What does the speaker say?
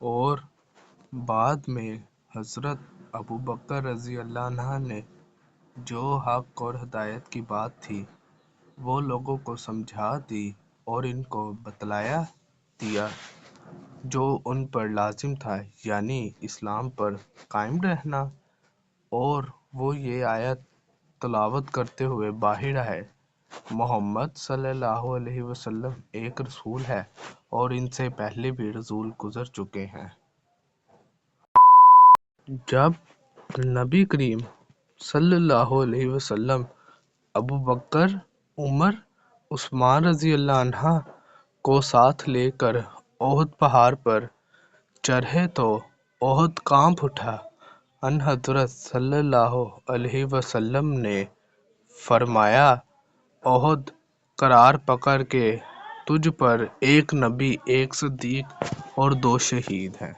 اور بعد میں حضرت ابو بکر رضی اللہ عنہ نے جو حق اور ہدایت کی بات تھی وہ لوگوں کو سمجھا دی اور ان کو بتلایا دیا جو ان پر لازم تھا، یعنی اسلام پر قائم رہنا۔ اور وہ یہ آیت تلاوت کرتے ہوئے باہر آئے، محمد صلی اللہ علیہ وسلم ایک رسول ہے اور ان سے پہلے بھی رسول گزر چکے ہیں۔ جب نبی کریم صلی اللہ علیہ وسلم ابو بکر، عمر، عثمان رضی اللہ عنہ کو ساتھ لے کر احد پہاڑ پر چڑھے تو احد کانپ اٹھا۔ ان حضرت صلی اللہ علیہ وسلم نے فرمایا، احد قرار پکڑ کہ تجھ پر ایک نبی، ایک صدیق اور 2 شہید ہیں۔